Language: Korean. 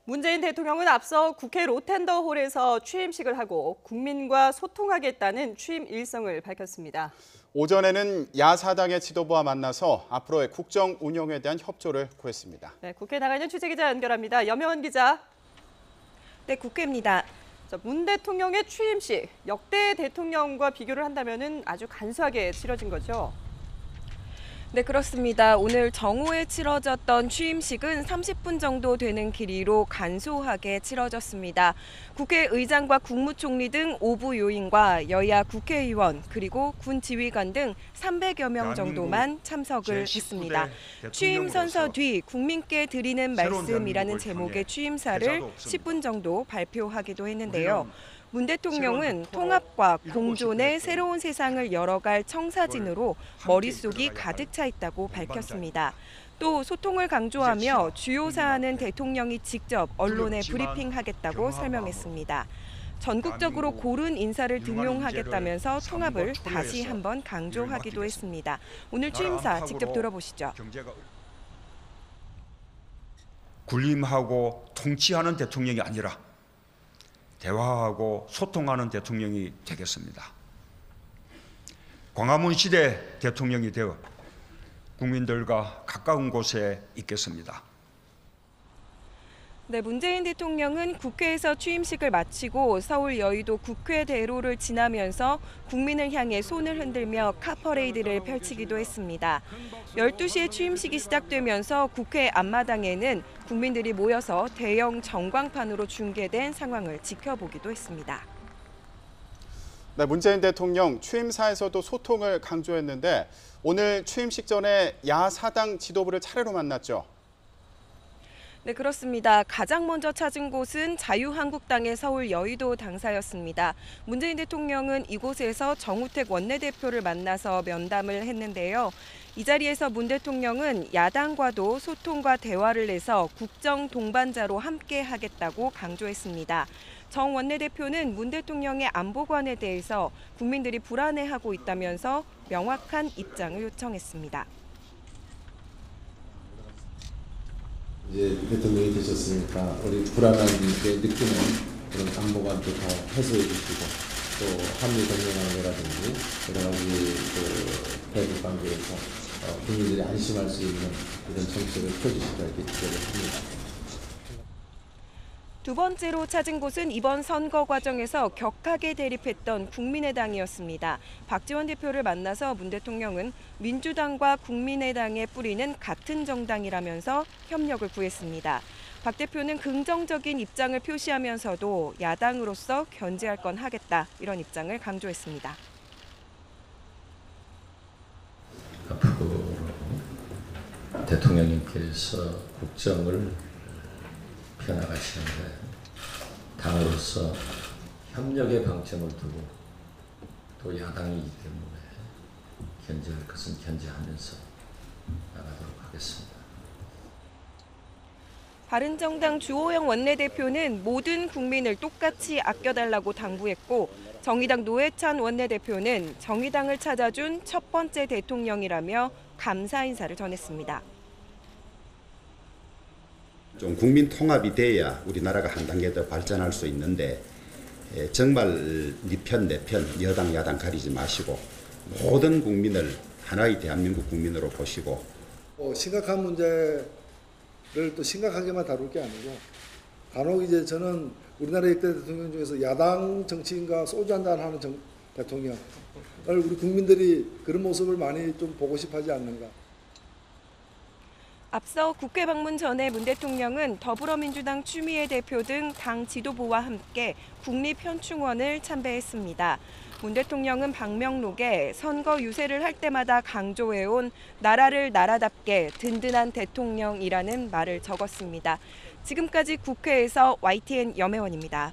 문재인 대통령은 앞서 국회 로텐더홀에서 취임식을 하고 국민과 소통하겠다는 취임 일성을 밝혔습니다. 오전에는 야사당의 지도부와 만나서 앞으로의 국정 운영에 대한 협조를 구했습니다. 네, 국회 나가 있는 취재기자 연결합니다. 염혜원 기자. 네, 국회입니다. 문 대통령의 취임식, 역대 대통령과 비교를 한다면 아주 간소하게 치러진 거죠? 네, 그렇습니다. 오늘 정오에 치러졌던 취임식은 30분 정도 되는 길이로 간소하게 치러졌습니다. 국회의장과 국무총리 등 5부 요인과 여야 국회의원 그리고 군 지휘관 등 300여 명 정도만 참석을 했습니다. 취임 선서 뒤 국민께 드리는 말씀이라는 제목의 취임사를 10분 정도 발표하기도 했는데요. 문 대통령은 통합과 공존의 새로운 세상을 열어갈 청사진으로 머릿속이 가득 차 있다고 밝혔습니다. 또 소통을 강조하며 주요 사안은 대통령이 직접 언론에 브리핑하겠다고 설명했습니다. 전국적으로 고른 인사를 등용하겠다면서 통합을 다시 한번 강조하기도 했습니다. 오늘 취임사 직접 들어보시죠. 군림하고 통치하는 대통령이 아니라 대화하고 소통하는 대통령이 되겠습니다. 광화문 시대 대통령이 되어 국민들과 가까운 곳에 있겠습니다. 네, 문재인 대통령은 국회에서 취임식을 마치고 서울 여의도 국회대로를 지나면서 국민을 향해 손을 흔들며 카퍼레이드를 펼치기도 했습니다. 12시에 취임식이 시작되면서 국회 앞마당에는 국민들이 모여서 대형 전광판으로 중계된 상황을 지켜보기도 했습니다. 네, 문재인 대통령 취임사에서도 소통을 강조했는데 오늘 취임식 전에 야사당 지도부를 차례로 만났죠. 네, 그렇습니다. 가장 먼저 찾은 곳은 자유한국당의 서울 여의도 당사였습니다. 문재인 대통령은 이곳에서 정우택 원내대표를 만나서 면담을 했는데요. 이 자리에서 문 대통령은 야당과도 소통과 대화를 해서 국정 동반자로 함께 하겠다고 강조했습니다. 정 원내대표는 문 대통령의 안보관에 대해서 국민들이 불안해하고 있다면서 명확한 입장을 요청했습니다. 이제 대통령이 되셨으니까 우리 불안한 게 느끼는 그런 안보관도 더 해소해 주시고 또 한미 동맹하는 여러 가지 또 대북 관계에서 국민들이 안심할 수 있는 이런 정책을 펴주시라 이렇게 기대를 합니다. 두 번째로 찾은 곳은 이번 선거 과정에서 격하게 대립했던 국민의당이었습니다. 박지원 대표를 만나서 문 대통령은 민주당과 국민의당의 뿌리는 같은 정당이라면서 협력을 구했습니다. 박 대표는 긍정적인 입장을 표시하면서도 야당으로서 견제할 건 하겠다 이런 입장을 강조했습니다. 앞으로 대통령님께서 국정을 펴나가시는데 당으로서 협력의 방점을 두고 또 야당이기 때문에 견제할 것은 견제하면서 나가도록 하겠습니다. 바른정당 주호영 원내대표는 모든 국민을 똑같이 아껴달라고 당부했고 정의당 노회찬 원내대표는 정의당을 찾아준 첫 번째 대통령이라며 감사 인사를 전했습니다. 좀 국민 통합이 돼야 우리나라가 한 단계 더 발전할 수 있는데 정말 네 편 내 편 여당 야당 가리지 마시고 모든 국민을 하나의 대한민국 국민으로 보시고 심각한 문제를 또 심각하게만 다룰 게 아니고 간혹 이제 저는 우리나라 역대 대통령 중에서 야당 정치인과 소주 한잔 하는 대통령을 우리 국민들이 그런 모습을 많이 좀 보고 싶어 하지 않는가. 앞서 국회 방문 전에 문 대통령은 더불어민주당 추미애 대표 등 당 지도부와 함께 국립현충원을 참배했습니다. 문 대통령은 방명록에 선거 유세를 할 때마다 강조해온 나라를 나라답게 든든한 대통령이라는 말을 적었습니다. 지금까지 국회에서 YTN 염혜원입니다.